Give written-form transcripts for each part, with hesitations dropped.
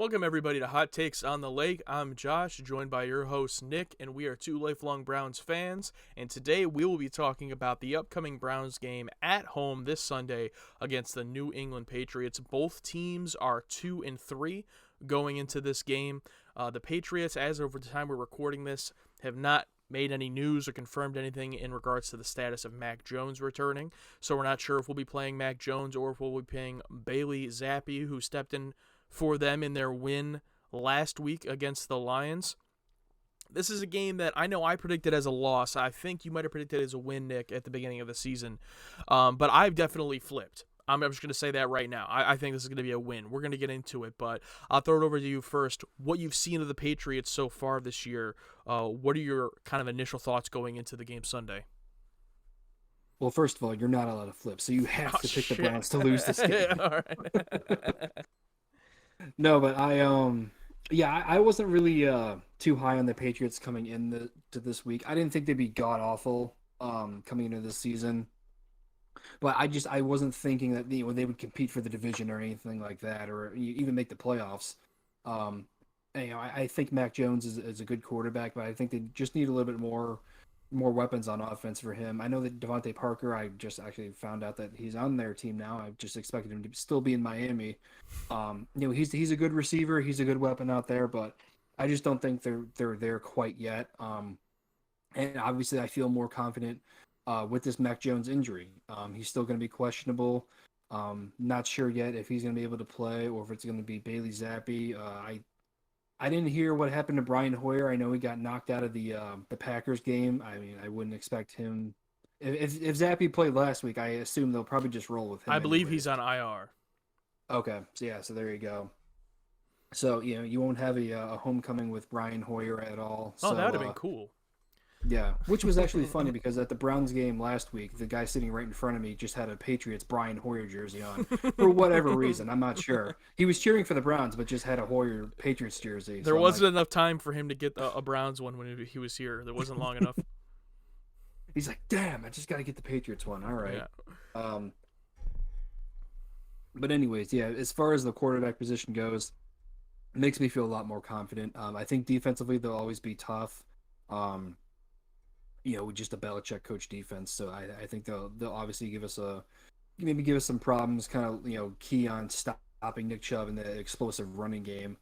Welcome, everybody, to Hot Takes on the Lake. I'm Josh, joined by your host, Nick, and we are two lifelong Browns fans. And today we will be talking about the upcoming Browns game at home this Sunday against the New England Patriots. Both teams are 2-3 going into this game. The Patriots, as of the time we're recording this, have not made any news or confirmed anything in regards to the status of Mac Jones returning. So we're not sure if we'll be playing Mac Jones or if we'll be playing Bailey Zappi, who stepped in for them in their win last week against the Lions. This is a game that I know I predicted as a loss. I think you might have predicted as a win, Nick, at the beginning of the season. But I've definitely flipped. I'm just going to say that right now. I think this is going to be a win. We're going to get into it, but I'll throw it over to you first. What you've seen of the Patriots so far this year, what are your kind of initial thoughts going into the game Sunday? Well, first of all, you're not allowed to flip, so you have to pick the Browns to lose this game. All right. No, but I wasn't really too high on the Patriots coming to this week. I didn't think they'd be god awful coming into this season, but I wasn't thinking that they would compete for the division or anything like that, or even make the playoffs. I think Mac Jones is a good quarterback, but I think they just need a little bit more weapons on offense for him. I know that Devontae Parker, I just actually found out that he's on their team now. I just expected him to still be in Miami. He's a good receiver. He's a good weapon out there, but I just don't think they're there quite yet. And obviously I feel more confident with this Mac Jones injury. He's still going to be questionable. Not sure yet if he's going to be able to play or if it's going to be Bailey Zappi. I didn't hear what happened to Brian Hoyer. I know he got knocked out of the Packers game. I mean, I wouldn't expect him. If Zappi played last week, I assume they'll probably just roll with him. I believe he's on IR. Okay, so there you go. So you won't have a homecoming with Brian Hoyer at all. Oh, So, that would have been cool. yeah, which was actually funny because at the Browns game last week, the guy sitting right in front of me just had a Patriots Brian Hoyer jersey on for whatever reason. I'm not sure. He was cheering for the Browns, but just had a Hoyer Patriots jersey. There wasn't enough time for him to get a Browns one when he was here. There wasn't long enough. He's like, damn, I just got to get the Patriots one. All right. Yeah. But anyways, yeah, as far as the quarterback position goes, it makes me feel a lot more confident. I think defensively they'll always be tough. With just a Belichick coach defense. So I think they'll obviously give us some problems, kind of, key on stopping Nick Chubb in the explosive running game.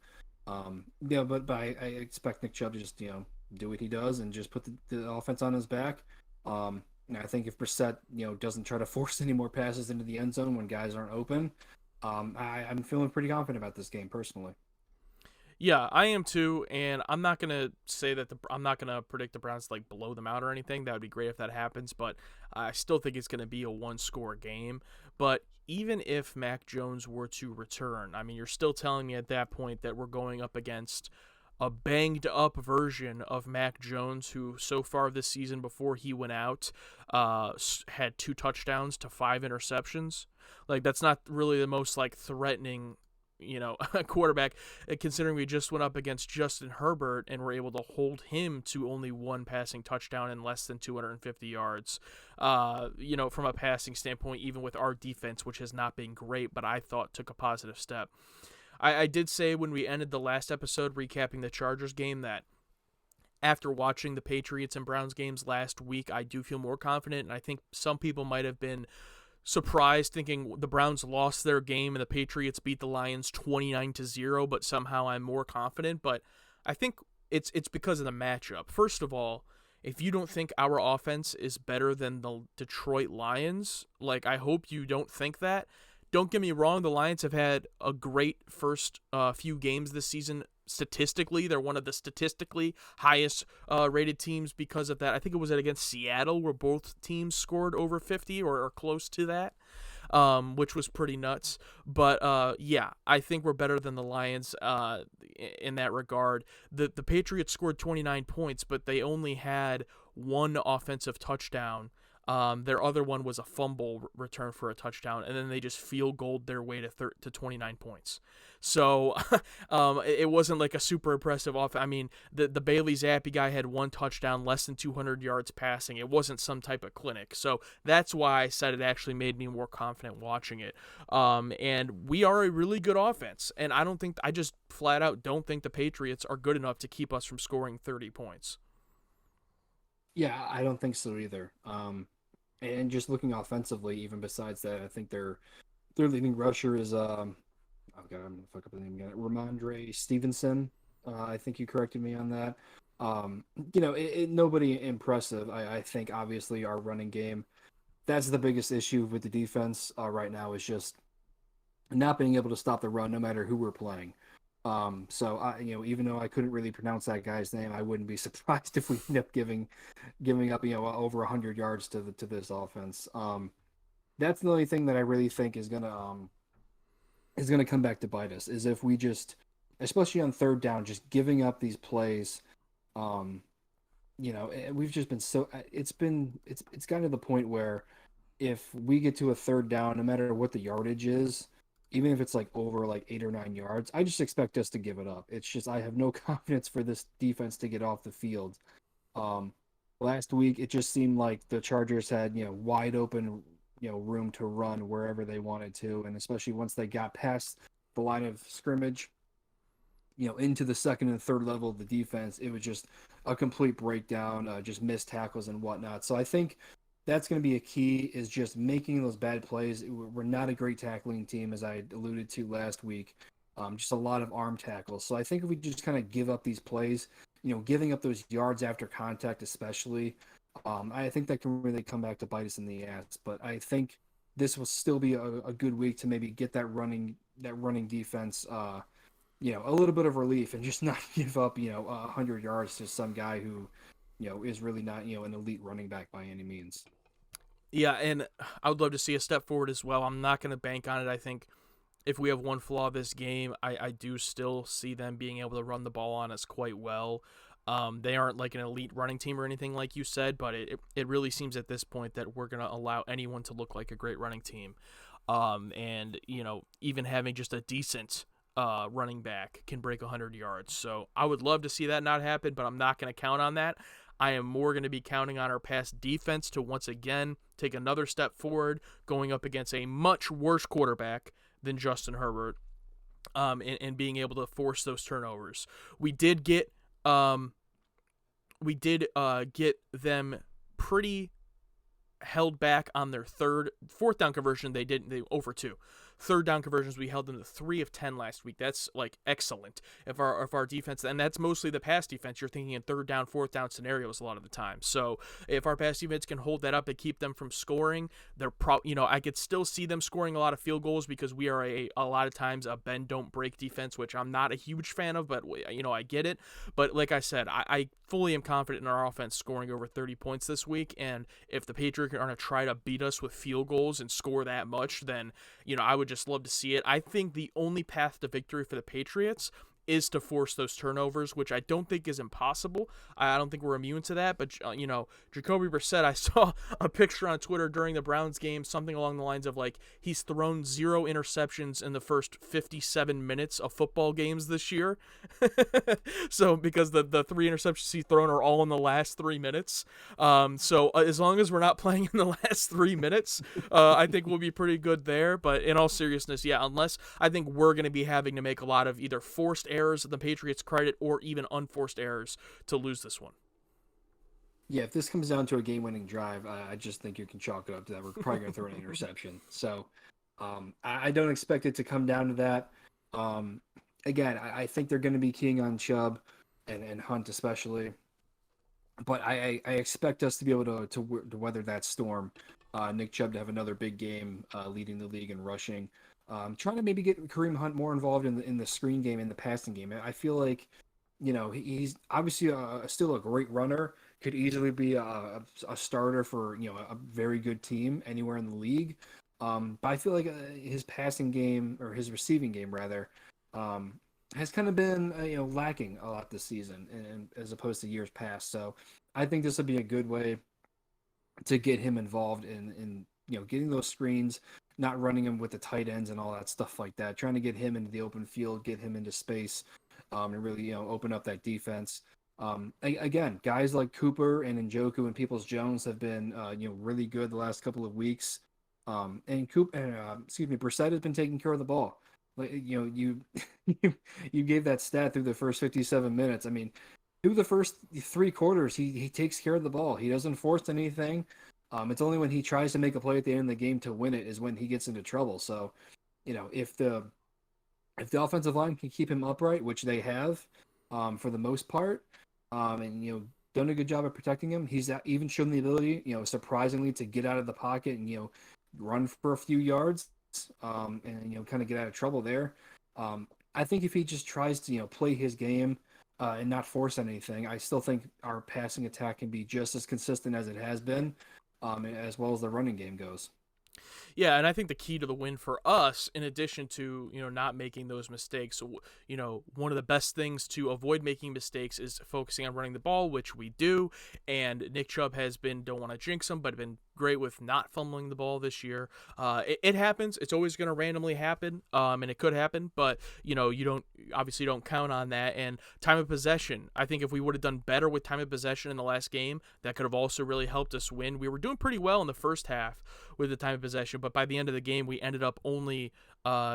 But I expect Nick Chubb to just, do what he does and just put the offense on his back. And I think if Brissett, doesn't try to force any more passes into the end zone when guys aren't open, I'm feeling pretty confident about this game personally. Yeah, I am too, and I'm not gonna say that I'm not gonna predict the Browns to blow them out or anything. That would be great if that happens, but I still think it's gonna be a one-score game. But even if Mac Jones were to return, I mean, you're still telling me at that point that we're going up against a banged-up version of Mac Jones, who so far this season, before he went out, had 2 touchdowns to 5 interceptions. That's not really the most threatening quarterback, considering we just went up against Justin Herbert and were able to hold him to only 1 passing touchdown and less than 250 yards. From a passing standpoint, even with our defense, which has not been great, but I thought took a positive step. I did say when we ended the last episode recapping the Chargers game that after watching the Patriots and Browns games last week, I do feel more confident, and I think some people might have been surprised thinking the Browns lost their game and the Patriots beat the Lions 29-0, but somehow I'm more confident. But I think it's because of the matchup. First of all, if you don't think our offense is better than the Detroit Lions, I hope you don't think that. Don't get me wrong, the Lions have had a great first few games this season. Statistically, they're one of the statistically highest rated teams because of that. I think it was against Seattle where both teams scored over 50 or close to that, which was pretty nuts. But I think we're better than the Lions in that regard. The Patriots scored 29 points, but they only had 1 offensive touchdown Their other one was a fumble return for a touchdown, and then they just field goaled their way to 29 points. So it wasn't like a super impressive offense. I mean, the Bailey Zappi guy had one touchdown, less than 200 yards passing. It wasn't some type of clinic. So that's why I said it actually made me more confident watching it. And we are a really good offense, and I just flat out don't think the Patriots are good enough to keep us from scoring 30 points. Yeah, I don't think so either. And just looking offensively, even besides that, I think their leading rusher is oh god, I'm gonna fuck up the name again. Ramondre Stevenson. I think you corrected me on that. Um, Nobody impressive. I think obviously our running game. That's the biggest issue with the defense right now is just not being able to stop the run no matter who we're playing. Even though I couldn't really pronounce that guy's name, I wouldn't be surprised if we end up giving up over 100 yards to this offense. That's the only thing that I really think is gonna come back to bite us is if we just, especially on third down, just giving up these plays. Um, we've just been so it's gotten to the point where if we get to a third down, no matter what the yardage is, even if it's like over like 8 or 9 yards, I just expect us to give it up. It's just I have no confidence for this defense to get off the field. Um, Last week it just seemed like the Chargers had wide open room to run wherever they wanted to, and especially once they got past the line of scrimmage, into the second and third level of the defense, it was just a complete breakdown, just missed tackles and whatnot. So I think that's going to be a key is just making those bad plays. We're not a great tackling team, as I alluded to last week. Just a lot of arm tackles. So I think if we just kind of give up these plays, giving up those yards after contact, especially, I think that can really come back to bite us in the ass. But I think this will still be a good week to maybe get that running defense, a little bit of relief and just not give up, 100 yards to some guy who, is really not, an elite running back by any means. Yeah, and I would love to see a step forward as well. I'm not going to bank on it. I think if we have one flaw this game, I do still see them being able to run the ball on us quite well. They aren't like an elite running team or anything like you said, but it really seems at this point that we're going to allow anyone to look like a great running team. And, even having just a decent running back can break 100 yards. So I would love to see that not happen, but I'm not going to count on that. I am more going to be counting on our pass defense to once again take another step forward, going up against a much worse quarterback than Justin Herbert, and being able to force those turnovers. We did get get them pretty held back on their fourth down conversion. They over 2 third down conversions. We held them to 3 of 10 last week. That's like excellent. If our defense, and that's mostly the pass defense, you're thinking in third down, fourth down scenarios a lot of the time. So if our pass defense can hold that up and keep them from scoring, I could still see them scoring a lot of field goals because we are a lot of times a bend don't break defense, which I'm not a huge fan of, but I get it. But like I said, I fully am confident in our offense scoring over 30 points this week, and if the Patriots are going to try to beat us with field goals and score that much, then I would just love to see it. I think the only path to victory for the Patriots is to force those turnovers, which I don't think is impossible. I don't think we're immune to that. But, Jacoby Brissett, I saw a picture on Twitter during the Browns game, something along the lines of like he's thrown 0 interceptions in the first 57 minutes of football games this year. So because the 3 interceptions he's thrown are all in the last 3 minutes. So as long as we're not playing in the last 3 minutes, I think we'll be pretty good there. But in all seriousness, yeah, unless I think we're going to be having to make a lot of either forced errors the Patriots credit or even unforced errors to lose this one. Yeah, if this comes down to a game-winning drive, I just think you can chalk it up to that. We're probably going to throw an interception. So I don't expect it to come down to that. Again, I think they're going to be keying on Chubb and Hunt especially. But I expect us to be able to weather that storm. Nick Chubb to have another big game, leading the league in rushing. Trying to maybe get Kareem Hunt more involved in the screen game, in the passing game. I feel like, he's obviously still a great runner. Could easily be a starter for a very good team anywhere in the league. But I feel like his passing game, or his receiving game rather, um, has kind of been lacking a lot this season, and as opposed to years past. So I think this would be a good way to get him involved in getting those screens, not running him with the tight ends and all that stuff like that. Trying to get him into the open field, get him into space, and really open up that defense. Again, guys like Cooper and Njoku and Peoples Jones have been really good the last couple of weeks. And Coop and excuse me, Brissett has been taking care of the ball. Like you gave that stat through the first 57 minutes. I mean, through the first three quarters, he takes care of the ball. He doesn't force anything. It's only when he tries to make a play at the end of the game to win it is when he gets into trouble. So, if the offensive line can keep him upright, which they have, for the most part, and done a good job of protecting him, he's even shown the ability, surprisingly, to get out of the pocket and run for a few yards, and kind of get out of trouble there. I think if he just tries to play his game and not force anything, I still think our passing attack can be just as consistent as it has been, as well as the running game goes. Yeah, and I think the key to the win for us, in addition to not making those mistakes, one of the best things to avoid making mistakes is focusing on running the ball, which we do. And Nick Chubb has been, don't want to jinx him, but been great with not fumbling the ball this year. It happens. It's always going to randomly happen, and it could happen, but you don't count on that. And time of possession, I think if we would have done better with time of possession in the last game, that could have also really helped us win. We were doing pretty well in the first half with the time of possession, but by the end of the game, we ended up only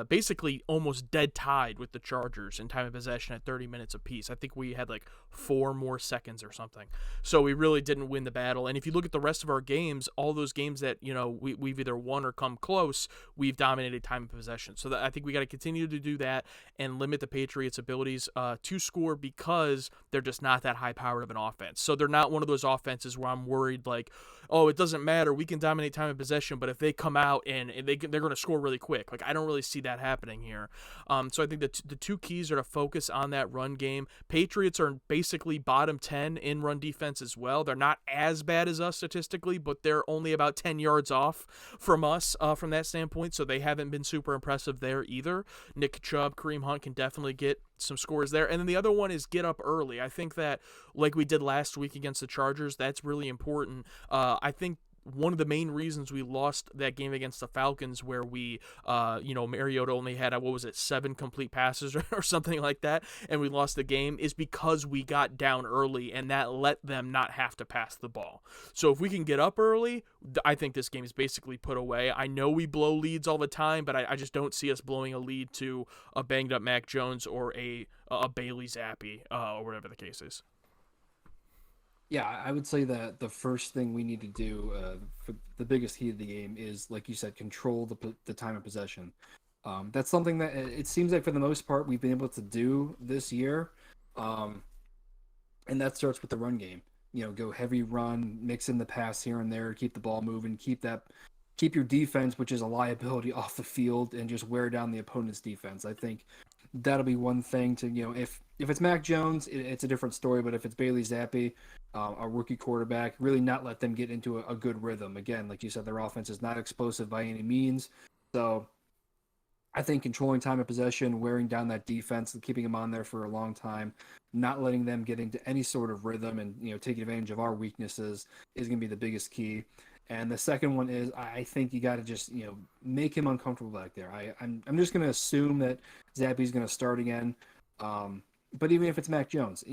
basically almost dead tied with the Chargers in time of possession at 30 minutes apiece. I think we had like 4 more seconds or something. So we really didn't win the battle. And if you look at the rest of our games, all those games that we've either won or come close, we've dominated time of possession. So I think we got to continue to do that and limit the Patriots' abilities to score, because they're just not that high powered of an offense. So they're not one of those offenses where I'm worried like, oh, it doesn't matter, we can dominate time of possession, but if they come out and they're going to score really quick, like I don't really see that happening here. So I think the two keys are to focus on that run game. Patriots are basically bottom 10 in run defense as well. They're not as bad as us statistically, but they're only about 10 yards off from us from that standpoint, so they haven't been super impressive there either. Nick Chubb, Kareem Hunt can definitely get some scores there. And then the other one is get up early. I think that, like we did last week against the Chargers, that's really important. I think one of the main reasons we lost that game against the Falcons, where we, Mariota only had, 7 complete passes or something like that, and we lost the game, is because we got down early, and that let them not have to pass the ball. So if we can get up early, I think this game is basically put away. I know we blow leads all the time, but I just don't see us blowing a lead to a banged up Mac Jones or a Bailey Zappi, or whatever the case is. Yeah, I would say that the first thing we need to do, for the biggest key of the game, is, like you said, control the time of possession. That's something that it seems like for the most part we've been able to do this year, um, and that starts with the run game. Go heavy run, mix in the pass here and there, keep the ball moving, keep your defense, which is a liability, off the field, and just wear down the opponent's defense. I think that'll be one thing to if it's Mac Jones, it's a different story. But if it's Bailey Zappi, a rookie quarterback, really not let them get into a good rhythm. Again, like you said, their offense is not explosive by any means. So I think controlling time of possession, wearing down that defense, and keeping them on there for a long time, not letting them get into any sort of rhythm, and taking advantage of our weaknesses is going to be the biggest key. And the second one is, I think you got to just make him uncomfortable back there. I'm just going to assume that Zappi's going to start again. But even if it's Mac Jones,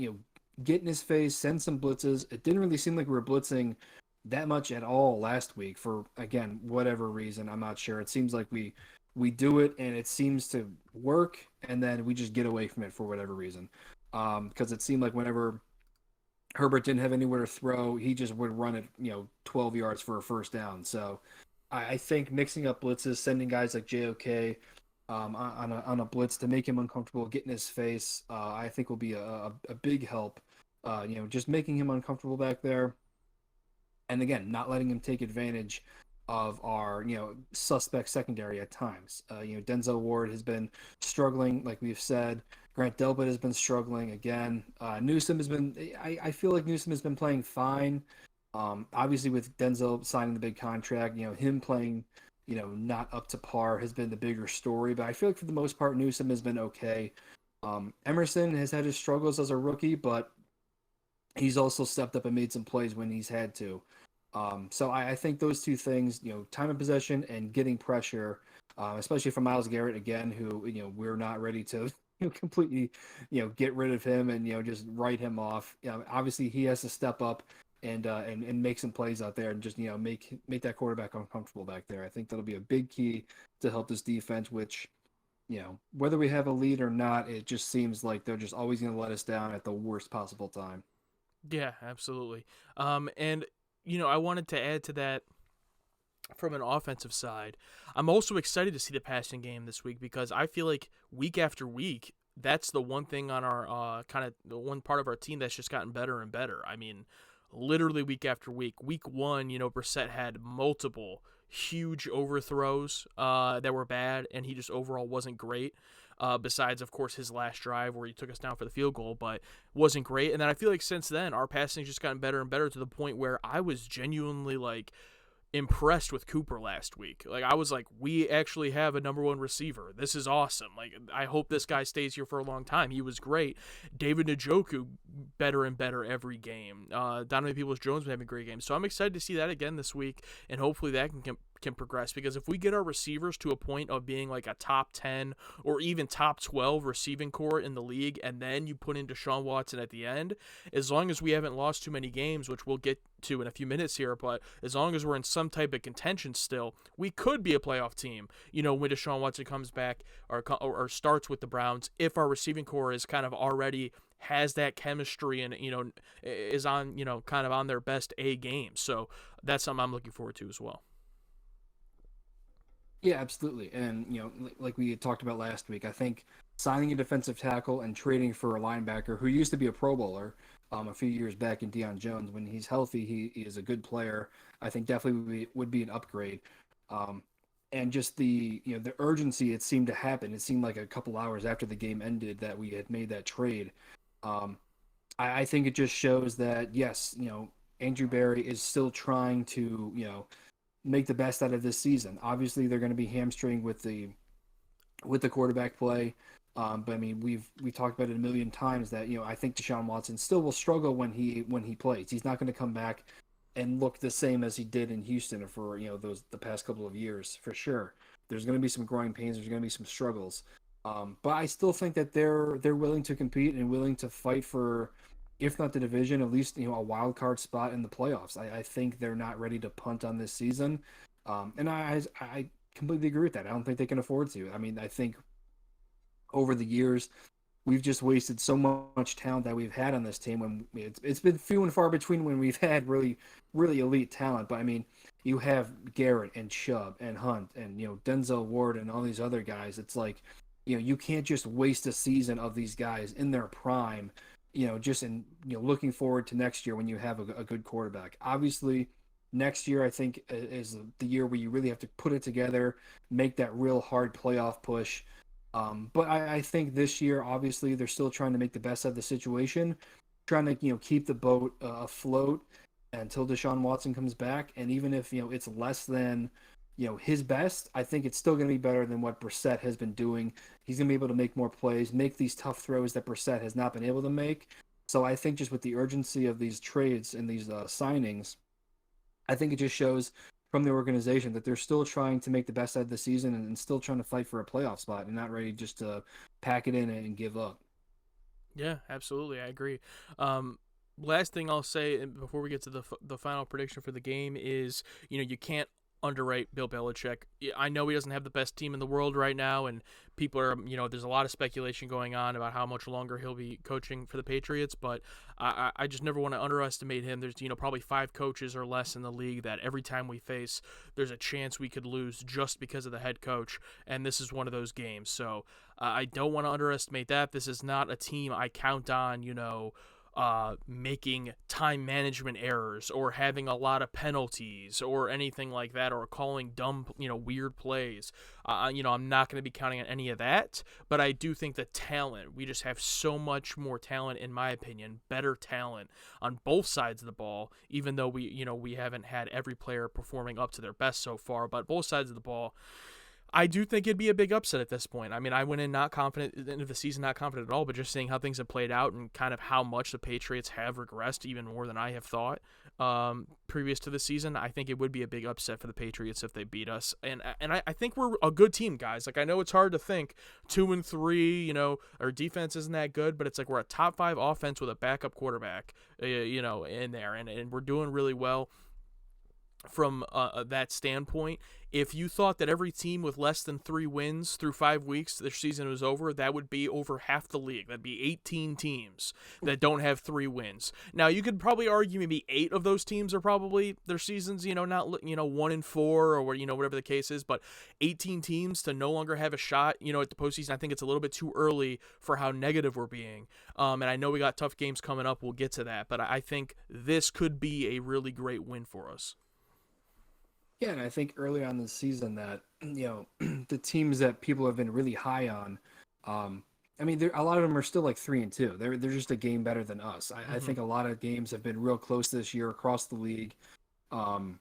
get in his face, send some blitzes. It didn't really seem like we were blitzing that much at all last week for, again, whatever reason. I'm not sure. It seems like we do it and it seems to work, and then we just get away from it for whatever reason. Because it seemed like whenever Herbert didn't have anywhere to throw, he just would run it, 12 yards for a first down. So I think mixing up blitzes, sending guys like JOK on a blitz to make him uncomfortable, get in his face, I think will be a big help. Just making him uncomfortable back there, and again, not letting him take advantage of our suspect secondary at times. Denzel Ward has been struggling, like we've said. Grant Delpit has been struggling again. Newsome has been. I feel like Newsome has been playing fine. Obviously, with Denzel signing the big contract, him playing, not up to par has been the bigger story. But I feel like for the most part, Newsome has been okay. Emerson has had his struggles as a rookie, but he's also stepped up and made some plays when he's had to. So I think those two things, time of possession and getting pressure, especially from Myles Garrett again, who we're not ready to completely get rid of him and just write him off. Obviously he has to step up and make some plays out there and just make that quarterback uncomfortable back there. I think that'll be a big key to help this defense, which whether we have a lead or not, it just seems like they're just always going to let us down at the worst possible time. Yeah, absolutely. And I wanted to add to that from an offensive side. I'm also excited to see the passing game this week because I feel like week after week, that's the one thing on our kind of the one part of our team that's just gotten better and better. I mean, literally week after week. Week one, Brissett had multiple huge overthrows that were bad, and he just overall wasn't great. Besides, of course, his last drive where he took us down for the field goal, but wasn't great. And then I feel like since then, our passing's just gotten better and better to the point where I was genuinely like impressed with Cooper last week. Like I was like, we actually have a number one receiver. This is awesome. Like I hope this guy stays here for a long time. He was great. David Njoku better and better every game. Donovan Peoples-Jones been having a great game. So I'm excited to see that again this week, and hopefully that can progress, because if we get our receivers to a point of being like a top 10 or even top 12 receiving core in the league, and then you put in Deshaun Watson at the end, as long as we haven't lost too many games, which we'll get to in a few minutes here, but as long as we're in some type of contention still, we could be a playoff team, when Deshaun Watson comes back or starts with the Browns, if our receiving core is kind of already has that chemistry and is on kind of on their best A game. So that's something I'm looking forward to as well. Yeah, absolutely. And, like we had talked about last week, I think signing a defensive tackle and trading for a linebacker who used to be a Pro Bowler a few years back in Deion Jones, when he's healthy, he is a good player. I think definitely would be an upgrade. Um, and just the urgency it seemed to happen. It seemed like a couple hours after the game ended that we had made that trade. Um, I think it just shows that, yes, Andrew Barry is still trying to, make the best out of this season. Obviously, they're going to be hamstringed with the quarterback play. But I mean, we talked about it a million times that I think Deshaun Watson still will struggle when he plays. He's not going to come back and look the same as he did in Houston for those the past couple of years for sure. There's going to be some growing pains. There's going to be some struggles. But I still think that they're willing to compete and willing to fight for, if not the division, at least a wild card spot in the playoffs. I think they're not ready to punt on this season, and I completely agree with that. I don't think they can afford to. I mean, I think over the years we've just wasted so much talent that we've had on this team. When it's been few and far between when we've had really elite talent. But I mean, you have Garrett and Chubb and Hunt and Denzel Ward and all these other guys. It's like you can't just waste a season of these guys in their prime. Just in looking forward to next year when you have a good quarterback. Obviously, next year I think is the year where you really have to put it together, make that real hard playoff push. But I think this year, obviously, they're still trying to make the best of the situation, trying to keep the boat afloat until Deshaun Watson comes back. And even if it's less than his best, I think it's still going to be better than what Brissett has been doing. He's going to be able to make more plays, make these tough throws that Brissett has not been able to make. So I think just with the urgency of these trades and these signings, I think it just shows from the organization that they're still trying to make the best out of the season and still trying to fight for a playoff spot and not ready just to pack it in and give up. Yeah, absolutely. I agree. Last thing I'll say before we get to the final prediction for the game is, you can't underrate Bill Belichick. I know he doesn't have the best team in the world right now, and people are, there's a lot of speculation going on about how much longer he'll be coaching for the Patriots, but I just never want to underestimate him. There's, probably 5 coaches or less in the league that every time we face, there's a chance we could lose just because of the head coach, and this is one of those games. So I don't want to underestimate that. This is not a team I count on, making time management errors or having a lot of penalties or anything like that, or calling dumb, weird plays. I'm not going to be counting on any of that, but I do think the talent, we just have so much more talent, in my opinion, better talent on both sides of the ball, even though we haven't had every player performing up to their best so far, but both sides of the ball, I do think it'd be a big upset at this point. I mean, I went in not confident into the season, not confident at all, but just seeing how things have played out and kind of how much the Patriots have regressed, even more than I have thought. previous to the season, I think it would be a big upset for the Patriots if they beat us. And I think we're a good team, guys. Like, I know it's hard to think 2-3, our defense isn't that good, but it's like we're a top 5 offense with a backup quarterback, in there, and we're doing really well from that standpoint. If you thought that every team with less than 3 wins through 5 weeks, their season was over, that would be over half the league. That'd be 18 teams that don't have 3 wins. Now, you could probably argue maybe 8 of those teams are probably their seasons, not 1-4 or whatever the case is. But 18 teams to no longer have a shot, at the postseason, I think it's a little bit too early for how negative we're being. And I know we got tough games coming up. We'll get to that, but I think this could be a really great win for us. Yeah, and I think early on this season that the teams that people have been really high on, I mean, a lot of them are still like 3-2. They're just a game better than us. I Mm-hmm. think a lot of games have been real close this year across the league, um,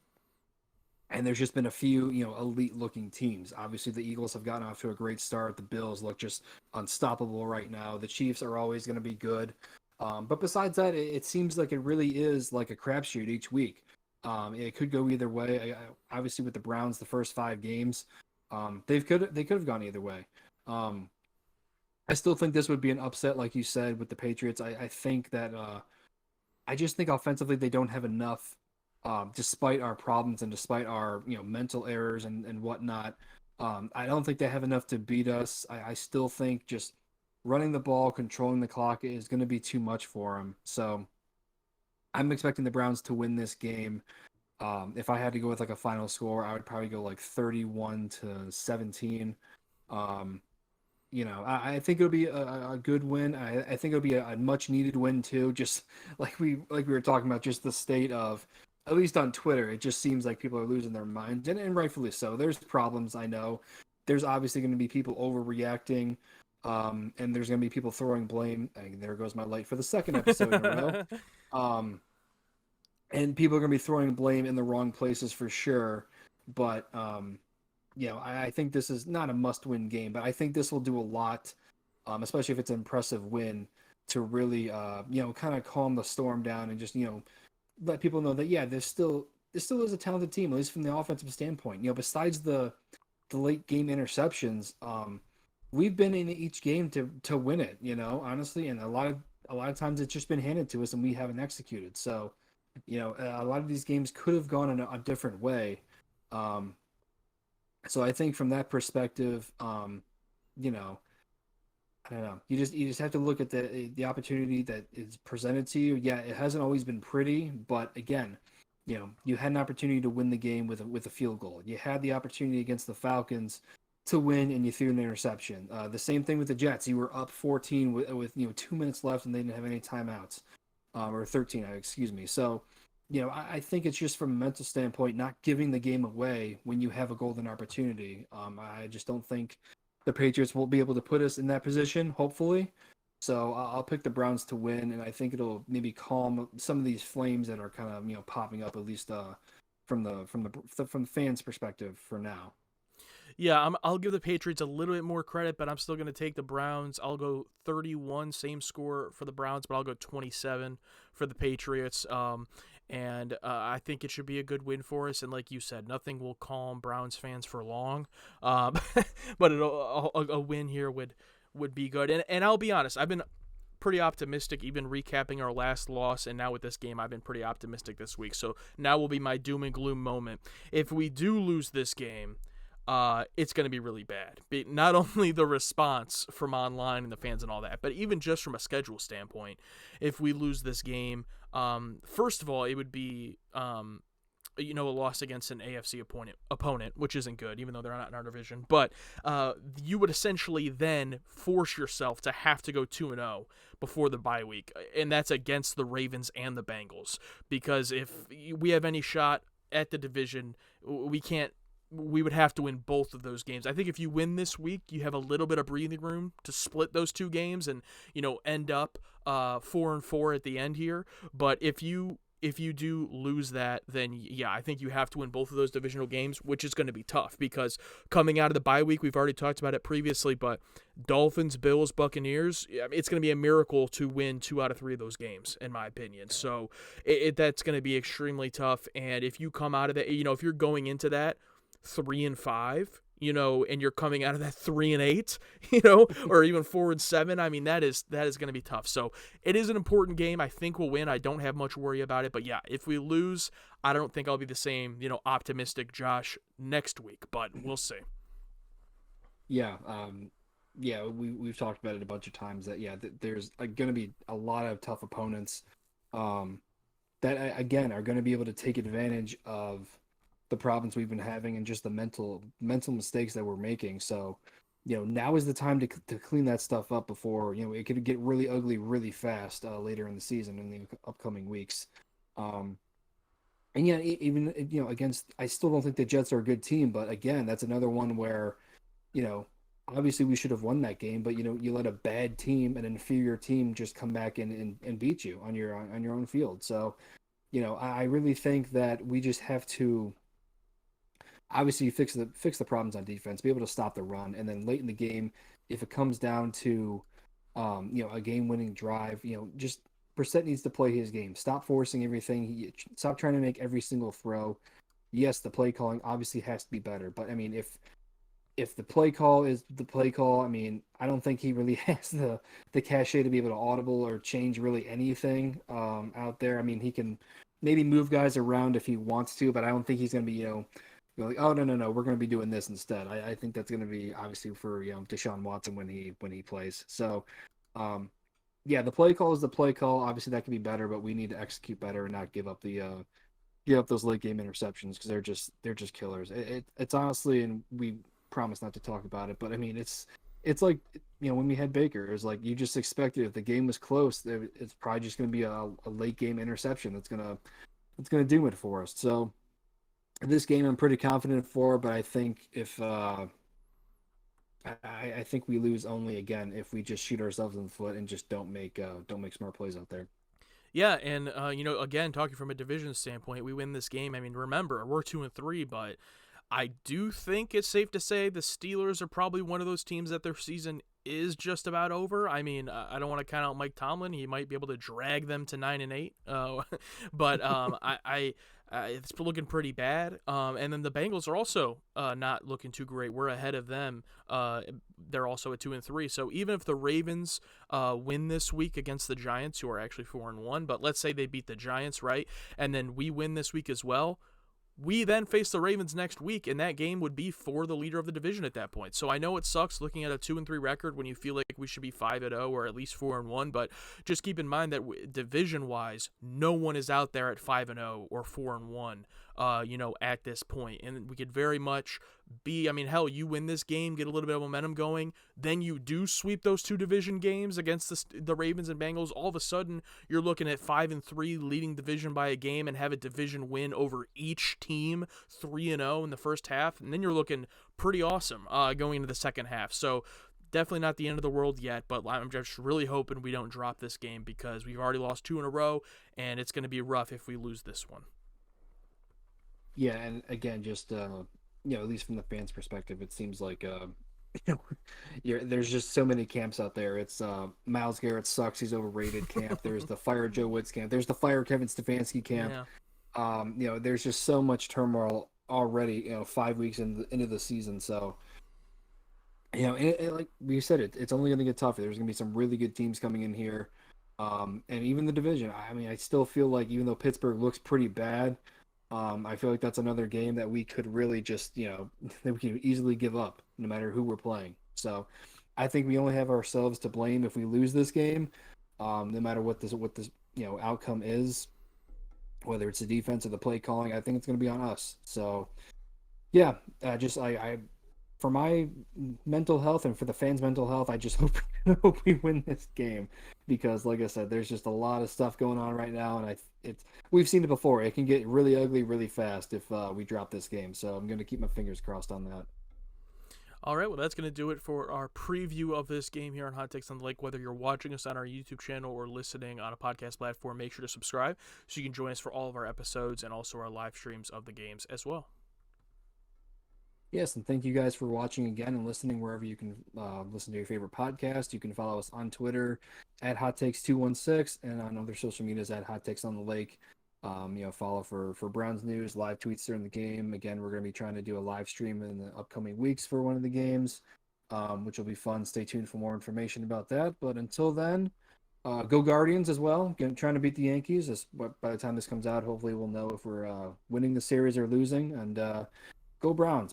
and there's just been a few elite looking teams. Obviously, the Eagles have gotten off to a great start. The Bills look just unstoppable right now. The Chiefs are always going to be good, but besides that, it seems like it really is like a crapshoot each week. It could go either way. Obviously, with the Browns, the first 5 games, they could have gone either way. Um, I still think this would be an upset, like you said, with the Patriots. I think that I just think offensively they don't have enough, despite our problems and despite our mental errors and whatnot. I don't think they have enough to beat us. I still think just running the ball, controlling the clock is going to be too much for them. So I'm expecting the Browns to win this game. If I had to go with like a final score, I would probably go like 31-17. Um, I think it'll be a good win. I think it'll be a much needed win too. Just like we were talking about, just the state of, at least on Twitter, it just seems like people are losing their minds, and rightfully so. There's problems, I know. There's obviously going to be people overreacting, and there's going to be people throwing blame. And there goes my light for the second episode in a row. Um, and people are going to be throwing blame in the wrong places for sure. But I think this is not a must-win game, but I think this will do a lot, especially if it's an impressive win, to really kind of calm the storm down and just let people know that this still is a talented team, at least from the offensive standpoint. Besides the late game interceptions, we've been in each game to win it. Honestly, and a lot of times it's just been handed to us and we haven't executed. So a lot of these games could have gone in a different way. Um, so I think from that perspective, you know, I don't know. You just have to look at the opportunity that is presented to you. Yeah, it hasn't always been pretty, but again, you had an opportunity to win the game with a field goal. You had the opportunity against the Falcons to win, and you threw an interception. The same thing with the Jets. You were up 14 with 2 minutes left, and they didn't have any timeouts, or 13, excuse me. So, I think it's just from a mental standpoint, not giving the game away when you have a golden opportunity. I just don't think the Patriots will be able to put us in that position, hopefully. So I'll pick the Browns to win, and I think it'll maybe calm some of these flames that are kind of popping up, at least from the fans' perspective for now. Yeah, I'll give the Patriots a little bit more credit, but I'm still going to take the Browns. I'll go 31, same score for the Browns, but I'll go 27 for the Patriots. And I think it should be a good win for us. And like you said, nothing will calm Browns fans for long. Um, but a win here would be good. And I'll be honest, I've been pretty optimistic, even recapping our last loss, and now with this game, I've been pretty optimistic this week. So now will be my doom and gloom moment. If we do lose this game, it's going to be really bad. Not only the response from online and the fans and all that, but even just from a schedule standpoint, if we lose this game, first of all, it would be a loss against an AFC opponent, which isn't good, even though they're not in our division. But you would essentially then force yourself to have to go 2-0 before the bye week, and that's against the Ravens and the Bengals. Because if we have any shot at the division, we would have to win both of those games. I think if you win this week, you have a little bit of breathing room to split those two games and end up 4-4 at the end here. But if you if you do lose that, then yeah, I think you have to win both of those divisional games, which is going to be tough because coming out of the bye week, we've already talked about it previously, but Dolphins, Bills, Buccaneers, it's going to be a miracle to win 2 out of 3 of those games, in my opinion. So that's going to be extremely tough. And if you come out of it, if you're going into that 3-5, and you're coming out of that 3-8, or even 4-7. I mean, that is going to be tough. So it is an important game. I think we'll win. I don't have much worry about it. But yeah, if we lose, I don't think I'll be the same, optimistic Josh next week. But we'll see. Yeah, yeah, we've talked about it a bunch of times that yeah, there's going to be a lot of tough opponents, um, that again are going to be able to take advantage of the problems we've been having and just the mental mistakes that we're making. So, now is the time to clean that stuff up before it could get really ugly really fast later in the season in the upcoming weeks. Um, and yeah, even against, I still don't think the Jets are a good team, but again, that's another one where you know, obviously we should have won that game, but you let a bad team, an inferior team, just come back and beat you on your own field. So, I really think that we just have to obviously fix the problems on defense, be able to stop the run, and then late in the game, if it comes down to a game-winning drive, just Brissett needs to play his game. Stop forcing everything. Stop trying to make every single throw. Yes, the play calling obviously has to be better, but I mean, if the play call is the play call, I mean, I don't think he really has the cachet to be able to audible or change really anything out there. I mean, he can maybe move guys around if he wants to, but I don't think he's going to be, go like, oh no, we're going to be doing this instead. I think that's going to be obviously for Deshaun Watson when he plays. So, um, yeah, the play call is the play call. Obviously, that can be better, but we need to execute better and not give up those late game interceptions because they're just killers. It's honestly, and we promise not to talk about it, but I mean it's like when we had Baker, it was like you just expected if the game was close, it's probably just going to be a late game interception that's gonna do it for us. So this game I'm pretty confident for, but I think if I think we lose only again if we just shoot ourselves in the foot and just don't make smart plays out there. Yeah, and again, talking from a division standpoint, we win this game. I mean, remember we're 2-3, but I do think it's safe to say the Steelers are probably one of those teams that their season is just about over. I mean, I don't want to count out Mike Tomlin; he might be able to drag them to 9-8. But it's looking pretty bad. And then the Bengals are also not looking too great. We're ahead of them. They're also at 2-3. So even if the Ravens win this week against the Giants, who are actually 4-1, but let's say they beat the Giants, right, and then we win this week as well, we then face the Ravens next week, and that game would be for the leader of the division at that point. So I know it sucks looking at a 2-3 record when you feel like we should be 5-0 or at least 4-1, but just keep in mind that division-wise, no one is out there at 5-0 or 4-1. At this point, and we could very much be. I mean, hell, you win this game, get a little bit of momentum going, then you do sweep those two division games against the Ravens and Bengals. All of a sudden, you're looking at 5-3, leading division by a game, and have a division win over each team, 3-0 in the first half, and then you're looking pretty awesome going into the second half. So definitely not the end of the world yet, but I'm just really hoping we don't drop this game because we've already lost 2 in a row, and it's going to be rough if we lose this one. Yeah, and again, just at least from the fans' perspective, it seems like there's just so many camps out there. It's Miles Garrett sucks, he's overrated camp. There's the fire Joe Woods camp. There's the fire Kevin Stefanski camp. Yeah. There's just so much turmoil already. 5 weeks into the season, so like we said, it's only going to get tougher. There's going to be some really good teams coming in here, and even the division. I mean, I still feel like even though Pittsburgh looks pretty bad. I feel like that's another game that we could really just, that we can easily give up no matter who we're playing. So I think we only have ourselves to blame if we lose this game, no matter what this outcome is, whether it's the defense or the play calling. I think it's going to be on us. So yeah, just I for my mental health and for the fans' mental health, I just hope we win this game because, like I said, there's just a lot of stuff going on right now, and we've seen it before. It can get really ugly really fast if we drop this game. So I'm going to keep my fingers crossed on that. All right, well, that's going to do it for our preview of this game here on Hot Takes on the Lake. Whether you're watching us on our YouTube channel or listening on a podcast platform, make sure to subscribe so you can join us for all of our episodes and also our live streams of the games as well. Yes, and thank you guys for watching again and listening wherever you can listen to your favorite podcast. You can follow us on Twitter at Hot Takes 216 and on other social medias at Hot Takes on the Lake. Follow for Browns news, live tweets during the game. Again, we're going to be trying to do a live stream in the upcoming weeks for one of the games, which will be fun. Stay tuned for more information about that. But until then, go Guardians as well. Trying to beat the Yankees. By the time this comes out, hopefully we'll know if we're winning the series or losing. And go Browns.